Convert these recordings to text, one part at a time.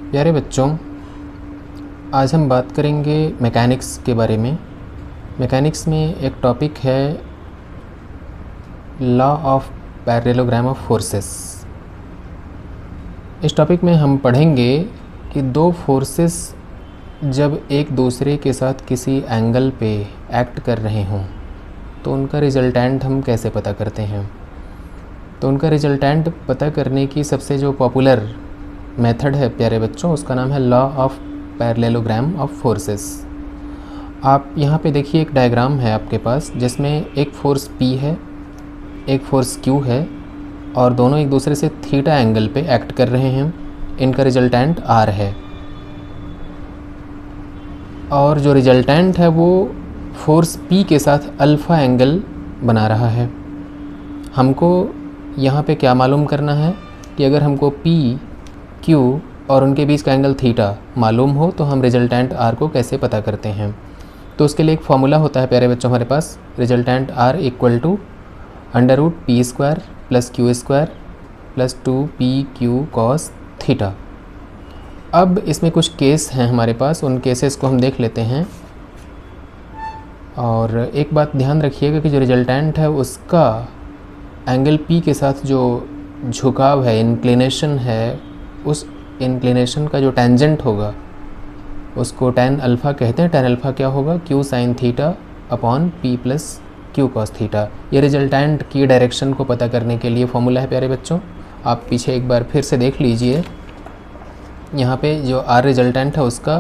प्यारे बच्चों, आज हम बात करेंगे मैकेनिक्स के बारे में। मैकेनिक्स में एक टॉपिक है law of parallelogram of forces. इस टॉपिक में हम पढ़ेंगे कि दो फोर्सेस जब एक दूसरे के साथ किसी एंगल पे एक्ट कर रहे हों तो उनका रिजल्टेंट हम कैसे पता करते हैं। तो उनका रिजल्टेंट पता करने की सबसे जो पॉपुलर मेथड है प्यारे बच्चों, उसका नाम है law of parallelogram of forces. आप यहाँ पे देखिए, एक डायग्राम है आपके पास जिसमें एक फोर्स P है, एक फोर्स Q है और दोनों एक दूसरे से थीटा एंगल पे एक्ट कर रहे हैं। इनका रिजल्टेंट R है और जो रिजल्टेंट है वो फोर्स P के साथ अल्फ़ा एंगल बना रहा है। हमको यहाँ पे क्या मालूम करना है कि अगर हमको P, Q और उनके बीच का एंगल थीटा मालूम हो तो हम रिजल्टेंट R को कैसे पता करते हैं। तो उसके लिए एक फॉर्मूला होता है प्यारे बच्चों हमारे पास, resultant R equal to √P² + Q² + 2PQ cos theta. अब इसमें कुछ केस हैं हमारे पास, उन केसेस को हम देख लेते हैं। और एक बात ध्यान रखिएगा कि जो रिजल्टेंट है उसका एंगल P के साथ जो झुकाव है, इंक्लिनेशन है, उस इंक्लिनेशन का जो टेंजेंट होगा उसको tan अल्फ़ा कहते हैं। tan अल्फ़ा क्या होगा? Q sin theta upon P + Q cos theta. ये रिजल्टेंट की डायरेक्शन को पता करने के लिए फॉर्मूला है प्यारे बच्चों। आप पीछे एक बार फिर से देख लीजिए, यहाँ पे जो R रिजल्टेंट है उसका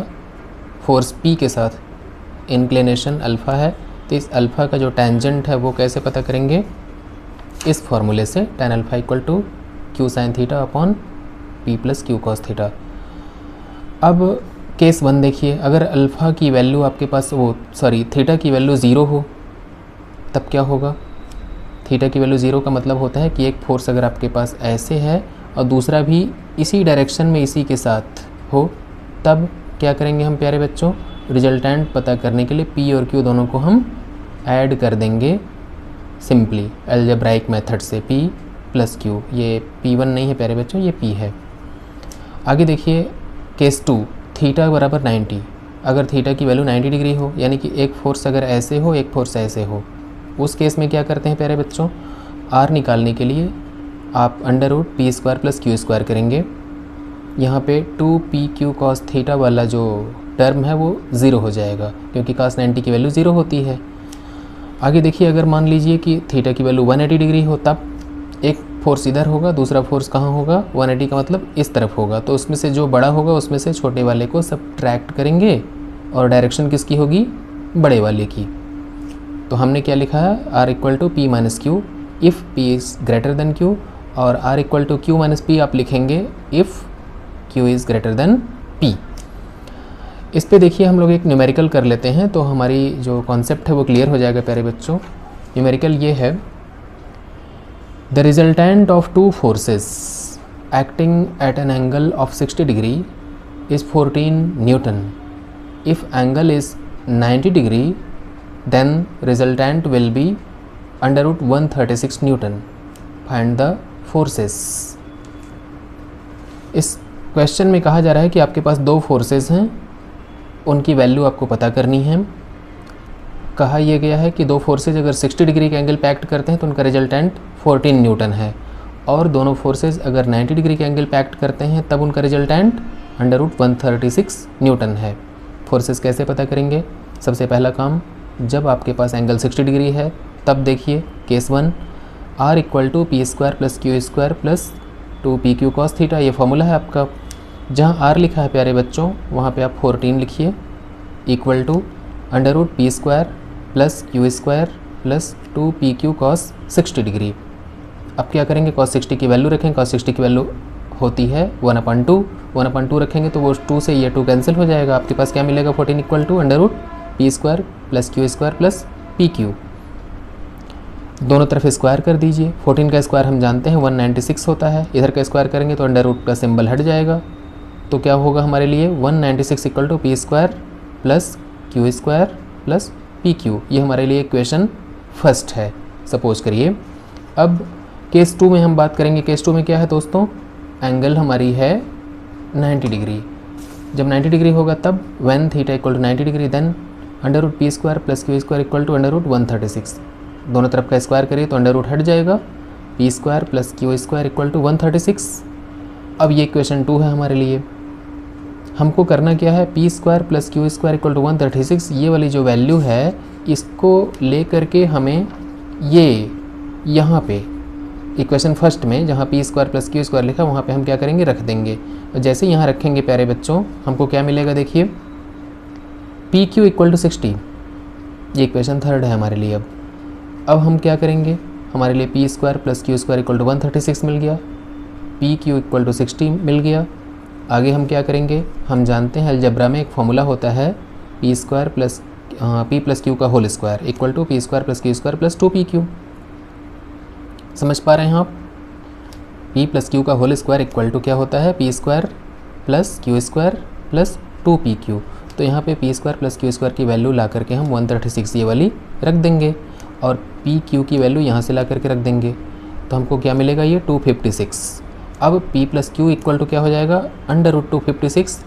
फोर्स P के साथ इंक्लिनेशन अल्फ़ा है, तो इस अल्फ़ा का जो टेंजेंट है वो कैसे पता करेंगे? इस फॉर्मूले से, tan alpha equal to Q sin theta upon P + Q cos theta. अब केस 1 देखिए, अगर अल्फ़ा की वैल्यू आपके पास थीटा की वैल्यू 0 हो तब क्या होगा? थीटा की वैल्यू 0 का मतलब होता है कि एक फोर्स अगर आपके पास ऐसे है और दूसरा भी इसी डायरेक्शन में इसी के साथ हो, तब क्या करेंगे हम प्यारे बच्चों? रिजल्टेंट पता करने के लिए P और Q दोनों को हम ऐड कर देंगे सिंपली अलजेब्राइक मेथड से, P + Q। ये P1 नहीं है प्यारे बच्चों, ये P है। आगे देखिए केस 2, थीटा बराबर 90। अगर थीटा की वैल्यू 90 डिग्री हो, यानी कि एक फोर्स अगर ऐसे हो, एक फोर्स ऐसे हो, उस केस में क्या करते हैं प्यारे बच्चों? R निकालने के लिए आप √P² + Q² करेंगे। यहाँ पे 2PQ cos थीटा वाला जो टर्म है वो 0 हो जाएगा क्योंकि cos 90 की वैल्यू 0 होती है। आगे देखिए, अगर मान लीजिए कि थीटा की वैल्यू 180 डिग्री हो, तब एक फोर्स इधर होगा, दूसरा फोर्स कहाँ होगा? 180 का मतलब इस तरफ होगा, तो उसमें से जो बड़ा होगा उसमें से छोटे वाले को सब्ट्रैक्ट करेंगे और डायरेक्शन किसकी होगी? बड़े वाले की। तो हमने क्या लिखा है? R equal to P - Q if P is greater than Q, और R equal to Q - P आप लिखेंगे if Q is greater than P। इस पे देखिए हम लोग एक न्यूमेरिकल कर लेते हैं तो हमारी जो कॉन्सेप्ट है वो क्लियर हो जाएगा प्यारे बच्चों। न्यूमेरिकल ये है, the resultant of two forces acting at an angle of 60 degree is 14 Newton. If angle is 90 degree then resultant will be √136 Newton. Find the forces. इस क्वेश्चन में कहा जा रहा है कि आपके पास दो फोर्सेस हैं, उनकी वैल्यू आपको पता करनी है। कहा यह गया है कि दो फोर्सेस अगर 60 डिग्री के एंगल पे एक्ट करते हैं तो उनका रिजल्टेंट 14 न्यूटन है, और दोनों फोर्सेस अगर 90 डिग्री के एंगल पे एक्ट करते हैं तब उनका रिजल्टेंट √136 न्यूटन है। फोर्सेस कैसे पता करेंगे? सबसे पहला काम, जब आपके पास एंगल 60 डिग्री है तब देखिए case 1, R equal to P² + Q² + 2PQ cos theta. ये फॉर्मूला है आपका। जहाँ R लिखा है प्यारे बच्चों वहाँ पे आप 14 लिखिए, equal to √P² + Q² + 2PQ cos 60 degree. अब क्या करेंगे? cos 60 की वैल्यू रखेंगे। cos 60 की वैल्यू होती है 1/2। 1/2 रखेंगे तो वो 2 से ये 2 कैंसिल हो जाएगा। आपके पास क्या मिलेगा? 14 equal to √P² + Q² + PQ। दोनों तरफ स्क्वायर कर दीजिए। 14 का स्क्वायर हम जानते हैं 196 होता है, इधर का स्क्वायर करेंगे तो अंडर का सिंबल हट जाएगा। तो क्या होगा हमारे लिए? 196 equal to P² + Q² + PQ। ये हमारे लिए इक्वेशन फर्स्ट है, सपोज करिए। अब केस 2 में हम बात करेंगे। केस 2 में क्या है दोस्तों? एंगल हमारी है 90 डिग्री। जब 90 डिग्री होगा तब when theta equal to 90 degree then under root P square plus Q square equal to under root 136। दोनों तरफ का स्क्वायर करिए तो अंडर रूट हट जाएगा, P square plus Q square equal to 136। अब ये इक्वेशन 2 है हमारे लिए। हमको करना क्या है, P square plus Q square equal to 136, ये वाली जो वैल्यू है इसको ले करके हमें ये यहाँ पे इक्वेशन फर्स्ट में जहाँ P square plus Q square लिखा वहाँ पे हम क्या करेंगे, रख देंगे। और जैसे यहाँ रखेंगे प्यारे बच्चों, हमको क्या मिलेगा, देखिए पी क्यू इक्वल टू 60, ये इक्वेशन थर्ड है हमारे लिए। अब हम क्या करेंगे, हमारे लिए P square plus Q square equal to 136 मिल गया, पी क्यू इक्वल टू 60 मिल गया। आगे हम क्या करेंगे, हम जानते हैं अलजेब्रा में एक फॉर्मूला होता है P square plus P plus Q का whole square equal to P square plus Q square plus 2pq। समझ पा रहे हैं आप? पी प्लस क्यू का होल स्क्वायर इक्वल टू क्या होता है, P square plus Q square plus 2pq। तो यहाँ पे P square plus Q square की वैल्यू ला करके हम 136 ये वाली रख देंगे और पी क्यू की वैल्यू यहाँ से ला करके रख देंगे, तो हमको क्या मिलेगा, ये 256। अब p plus Q equal to क्या हो जाएगा, अंडर रूट 256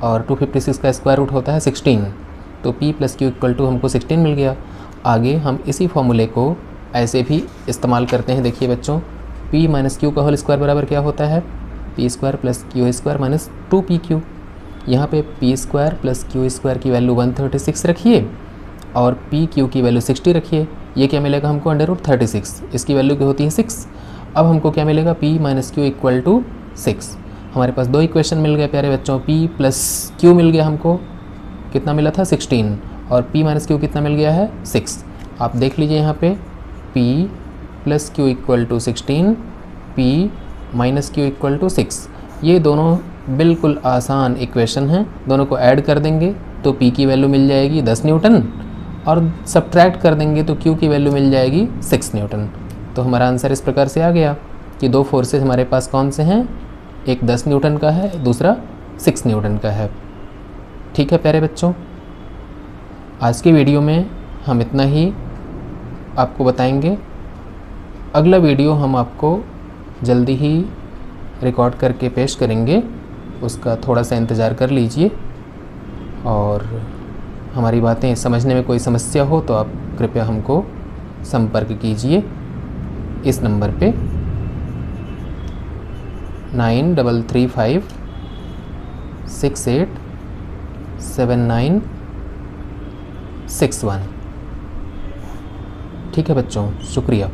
और 256 का स्क्वायर रूट होता है 16, तो p plus Q equal to हमको 16 मिल गया। आगे हम इसी फॉर्मूले को ऐसे भी इस्तेमाल करते हैं। देखिए बच्चों, p माइनस क्यू का होल स्क्वायर बराबर क्या होता है, P square plus Q square minus 2pq। यहाँ पे P square plus Q square की वैल्यू 136 रखिए और पी क्यू की वैल्यू 60 रखिए। ये क्या मिलेगा हमको, अंडर रूट 36, इसकी वैल्यू क्या होती है 6। अब हमको क्या मिलेगा, p minus Q equal to 6। हमारे पास दो इक्वेशन मिल गए प्यारे बच्चों, p प्लस क्यू मिल गया हमको, कितना मिला था 16, और p माइनस क्यू कितना मिल गया है 6। आप देख लीजिए यहाँ पे p plus Q equal to 16, p minus Q equal to 6। ये दोनों बिल्कुल आसान इक्वेशन हैं, दोनों को ऐड कर देंगे तो p की वैल्यू मिल जाएगी 10 न्यूटन और सब्ट्रैक्ट कर देंगे तो q की वैल्यू मिल जाएगी 6 न्यूटन। तो हमारा आंसर इस प्रकार से आ गया कि दो फोर्सेस हमारे पास कौन से हैं, एक 10 न्यूटन का है, दूसरा 6 न्यूटन का है। ठीक है प्यारे बच्चों, आज के वीडियो में हम इतना ही आपको बताएंगे। अगला वीडियो हम आपको जल्दी ही रिकॉर्ड करके पेश करेंगे, उसका थोड़ा सा इंतज़ार कर लीजिए। और हमारी बातें समझने में कोई समस्या हो तो आप कृपया हमको संपर्क कीजिए इस नंबर पे 9335687961। ठीक है बच्चों, शुक्रिया।